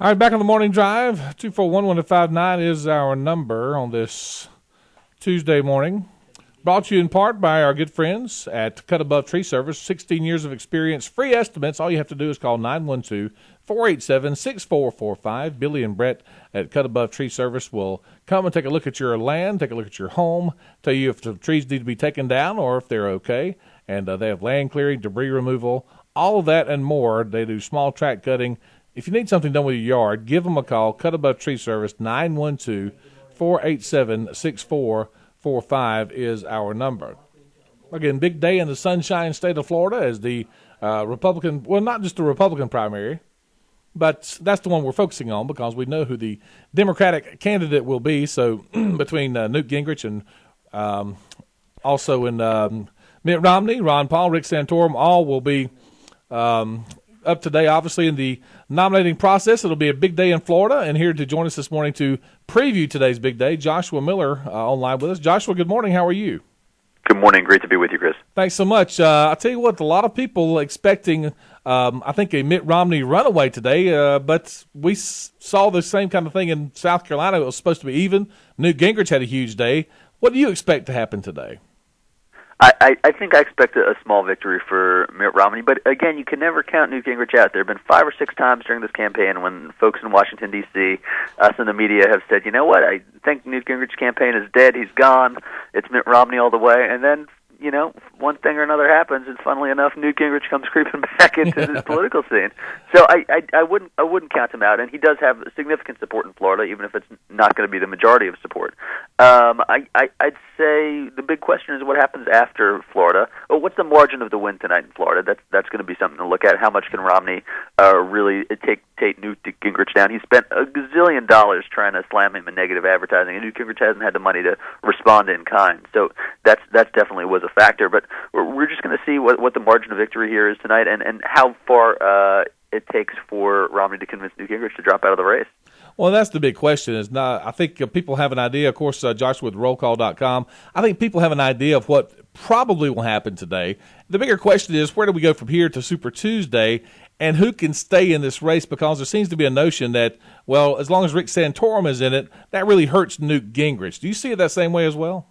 All right, back on the morning drive. 241-1259 is our number on this Tuesday morning. Brought to you in part by our good friends at Cut Above Tree Service. 16 years of experience, free estimates. All you have to do is call 912-487-6445. Billy and Brett at Cut Above Tree Service will come and take a look at your land, take a look at your home, tell you if the trees need to be taken down or if they're okay. And they have land clearing, debris removal, all of that and more. They do small tract cutting. If you need something done with your yard, give them a call. Cut Above Tree Service, 912-487-6445 is our number. Again, big day in the Sunshine State of Florida as the Republican, well, not just the Republican primary, but that's the one we're focusing on because we know who the Democratic candidate will be. So between Newt Gingrich and also in Mitt Romney, Ron Paul, Rick Santorum, all will be up today, obviously, in the nominating process. It'll be a big day in Florida, and here to join us this morning to preview today's big day, Joshua Miller online with us. Joshua, good morning. How are you? Good morning. Great to be with you, Chris. Thanks so much. I'll tell you what, a lot of people expecting, I think, a Mitt Romney runaway today, but we saw the same kind of thing in South Carolina. It was supposed to be even. Newt Gingrich had a huge day. What do you expect to happen today? I think I expect a small victory for Mitt Romney, but again, you can never count Newt Gingrich out. There have been 5 or 6 times during this campaign when folks in Washington, D.C., us in the media have said, you know what, I think Newt Gingrich's campaign is dead, he's gone, it's Mitt Romney all the way, and then, you know, one thing or another happens, and funnily enough, Newt Gingrich comes creeping back into the political scene. So I wouldn't count him out, and he does have significant support in Florida, even if it's not going to be the majority of support. I'd say the big question is what happens after Florida. Oh, what's the margin of the win tonight in Florida? That's going to be something to look at. How much can Romney really take Newt Gingrich down? He spent $1 gazillion trying to slam him in negative advertising, and Newt Gingrich hasn't had the money to respond in kind. So that's definitely was a factor. But we're just going to see what the margin of victory here is tonight, and how far it takes for Romney to convince Newt Gingrich to drop out of the race. Well, that's the big question. Is not. I think people have an idea. Of course, Joshua with rollcall.com. I think people have an idea of what probably will happen today. The bigger question is, where do we go from here to Super Tuesday, and who can stay in this race? Because there seems to be a notion that, well, as long as Rick Santorum is in it, that really hurts Newt Gingrich. Do you see it that same way as well?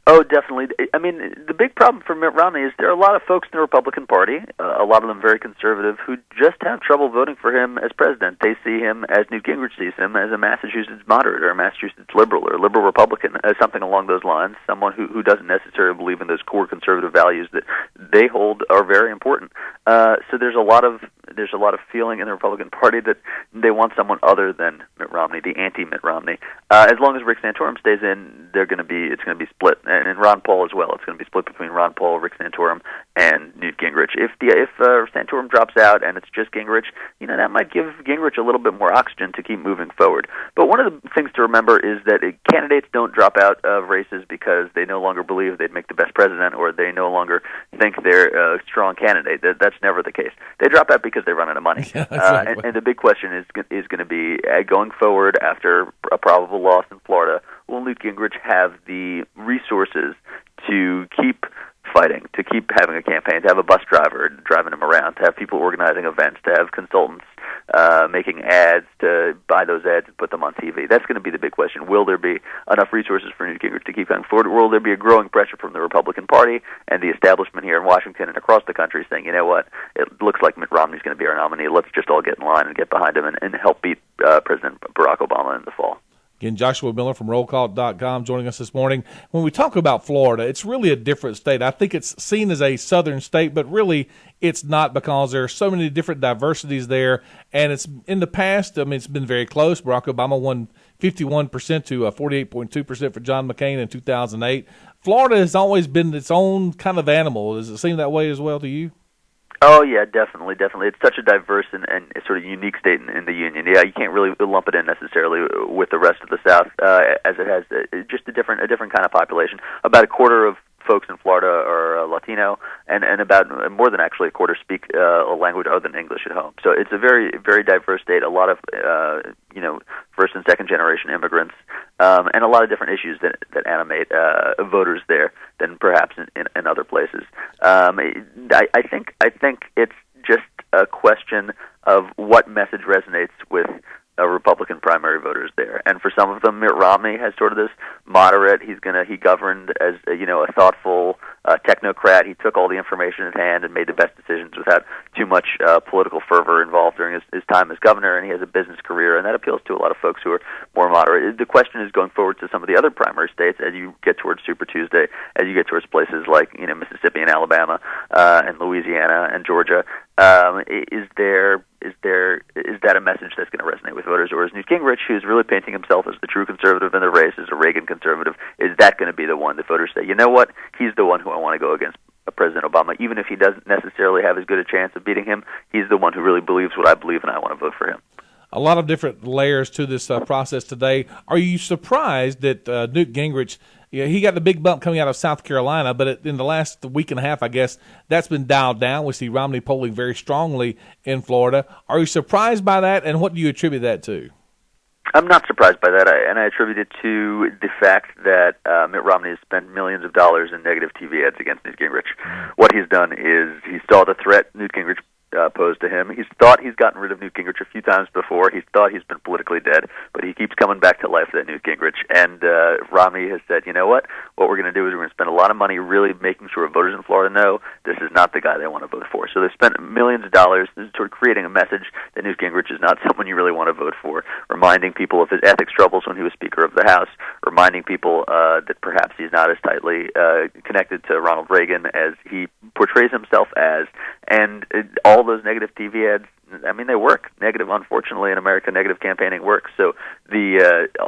Oh, definitely. I mean, the big problem for Mitt Romney is there are a lot of folks in the Republican Party, a lot of them very conservative, who just have trouble voting for him as president. They see him, as Newt Gingrich sees him, as a Massachusetts moderate or a Massachusetts liberal or a liberal Republican, as something along those lines, someone who doesn't necessarily believe in those core conservative values that they hold are very important. So there's a lot of feeling in the Republican Party that they want someone other than Mitt Romney, the anti-Mitt Romney. As long as Rick Santorum stays in, it's going to be split. And Ron Paul as well. It's going to be split between Ron Paul, Rick Santorum, and Newt Gingrich. If Santorum drops out and it's just Gingrich, you know, that might give Gingrich a little bit more oxygen to keep moving forward. But one of the things to remember is that candidates don't drop out of races because they no longer believe they'd make the best president or they no longer think they're a strong candidate. That's never the case. They drop out because they run out of money. Yeah, exactly. And the big question is going to be going forward after a probable loss in Florida, will Newt Gingrich have the resources to keep fighting, to keep having a campaign, to have a bus driver driving him around, to have people organizing events, to have consultants making ads, to buy those ads and put them on TV? That's going to be the big question. Will there be enough resources for Newt Gingrich to keep going forward? Or will there be a growing pressure from the Republican Party and the establishment here in Washington and across the country saying, you know what, it looks like Mitt Romney's going to be our nominee. Let's just all get in line and get behind him and help beat President Barack Obama in the fall. Again, Joshua Miller from rollcall.com joining us this morning. When we talk about Florida, it's really a different state. I think it's seen as a southern state, but really it's not because there are so many different diversities there. And it's in the past, I mean, it's been very close. Barack Obama won 51% to 48.2% for John McCain in 2008. Florida has always been its own kind of animal. Does it seem that way as well to you? Oh, yeah, definitely. It's such a diverse and sort of unique state in the Union. Yeah, you can't really lump it in necessarily with the rest of the South, as it has just a different kind of population. About a quarter of folks in Florida are Latino, and about more than actually a quarter speak a language other than English at home. So it's a very, very diverse state. A lot of first and second generation immigrants, and a lot of different issues that animate voters there than perhaps in other places. I think it's just a question of what message resonates with and for some of them, Mitt Romney has sort of this moderate. He governed as a thoughtful technocrat. He took all the information at hand and made the best decisions without too much political fervor involved during his time as governor. And he has a business career, and that appeals to a lot of folks who are more moderate. The question is going forward to some of the other primary states as you get towards Super Tuesday, as you get towards places like Mississippi and Alabama and Louisiana and Georgia. Is that a message that's going to resonate with voters, or is Newt Gingrich, who's really painting himself as the true conservative in the race, as a Reagan conservative, is that going to be the one that voters say, you know what, he's the one who I want to go against President Obama, even if he doesn't necessarily have as good a chance of beating him, he's the one who really believes what I believe, and I want to vote for him. A lot of different layers to this process today. Are you surprised that Newt Gingrich, he got the big bump coming out of South Carolina, but in the last week and a half, I guess, that's been dialed down. We see Romney polling very strongly in Florida. Are you surprised by that, and what do you attribute that to? I'm not surprised by that, and I attribute it to the fact that Mitt Romney has spent millions of dollars in negative TV ads against Newt Gingrich. What he's done is he saw the threat Newt Gingrich posed to him. He's thought he's gotten rid of Newt Gingrich a few times before. He's thought he's been politically dead, but he keeps coming back to life, that Newt Gingrich. And Romney has said, you know what we're going to do is we're going to spend a lot of money really making sure voters in Florida know this is not the guy they want to vote for. So they've spent millions of dollars sort of creating a message that Newt Gingrich is not someone you really want to vote for, reminding people of his ethics troubles when he was Speaker of the House, reminding people that perhaps he's not as tightly connected to Ronald Reagan as he portrays himself as. And all those negative TV ads, I mean, they work. Negative, unfortunately, in America, negative campaigning works. So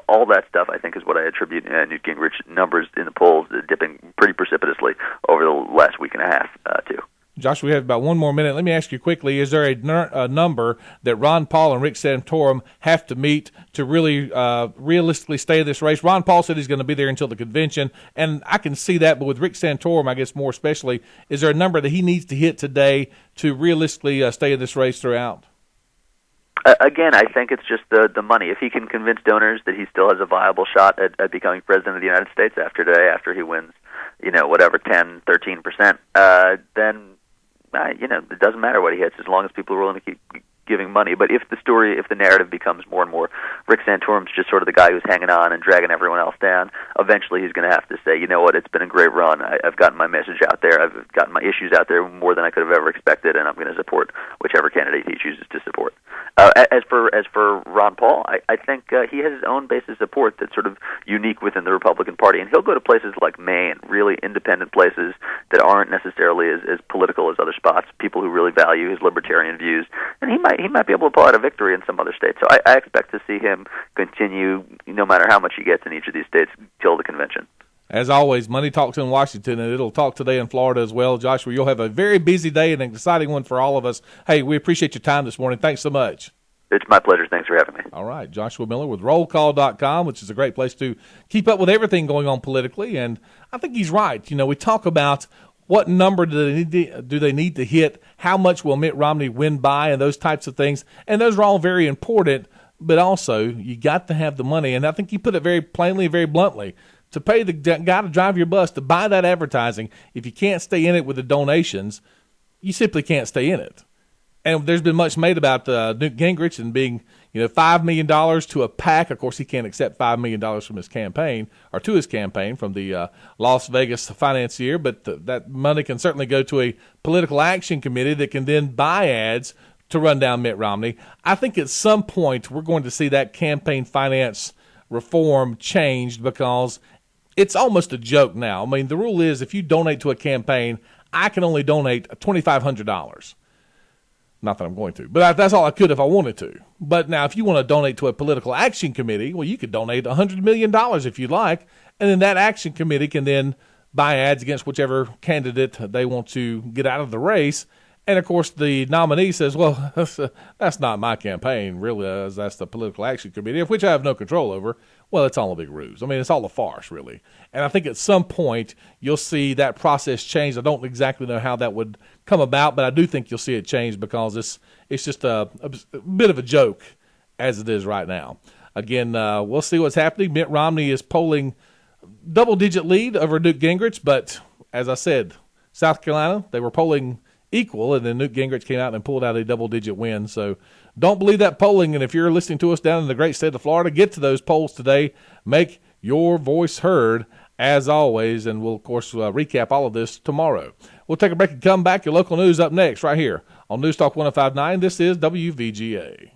all that stuff, I think, is what I attribute Newt Gingrich numbers in the polls dipping pretty precipitously over the last week and a half to. Josh, we have about one more minute. Let me ask you quickly, is there a number that Ron Paul and Rick Santorum have to meet to really realistically stay in this race? Ron Paul said he's going to be there until the convention, and I can see that, but with Rick Santorum, I guess more especially, is there a number that he needs to hit today to realistically stay in this race throughout? Again, I think it's just the money. If he can convince donors that he still has a viable shot at becoming president of the United States after he wins, 10, 13%, then it doesn't matter what he hits as long as people are willing to keep giving money. But if the narrative becomes more and more Rick Santorum's just sort of the guy who's hanging on and dragging everyone else down, eventually he's going to have to say, you know what, it's been a great run. I've gotten my message out there. I've gotten my issues out there more than I could have ever expected, and I'm going to support whichever candidate he chooses to support. As for Ron Paul, I think he has his own base of support that's sort of unique within the Republican Party, and he'll go to places like Maine, really independent places that aren't necessarily as political as other spots, people who really value his libertarian views, and he might be able to pull out a victory in some other states. So I expect to see him continue, no matter how much he gets in each of these states, till the convention. As always, money talks in Washington, and it'll talk today in Florida as well. Joshua, you'll have a very busy day and an exciting one for all of us. Hey, we appreciate your time this morning. Thanks so much. It's my pleasure. Thanks for having me. All right. Joshua Miller with rollcall.com, which is a great place to keep up with everything going on politically. And I think he's right. We talk about what number do they need to hit, how much will Mitt Romney win by, and those types of things. And those are all very important, but also you got to have the money. And I think you put it very plainly, very bluntly. To pay the guy to drive your bus, to buy that advertising, if you can't stay in it with the donations, you simply can't stay in it. And there's been much made about Newt Gingrich and being, $5 million to a PAC. Of course, he can't accept $5 million from his campaign or to his campaign from the Las Vegas financier, but that money can certainly go to a political action committee that can then buy ads to run down Mitt Romney. I think at some point we're going to see that campaign finance reform changed because it's almost a joke now. I mean, the rule is if you donate to a campaign, I can only donate $2,500. Not that I'm going to, but that's all I could if I wanted to. But now if you want to donate to a political action committee, well, you could donate $100 million if you'd like, and then that action committee can then buy ads against whichever candidate they want to get out of the race. And, of course, the nominee says, well, that's not my campaign, really, that's the political action committee, of which I have no control over. Well, it's all a big ruse. I mean, it's all a farce, really. And I think at some point you'll see that process change. I don't exactly know how that would come about, but I do think you'll see it change because it's just a bit of a joke as it is right now. Again, we'll see what's happening. Mitt Romney is polling double-digit lead over Newt Gingrich, but as I said, South Carolina, they were polling equal, and then Newt Gingrich came out and pulled out a double-digit win. So Don't believe that polling, and if you're listening to us down in the great state of Florida, get to those polls today. Make your voice heard, as always, and we'll, of course, recap all of this tomorrow. We'll take a break and come back. Your local news up next right here on News Talk 105.9. This is WVGA.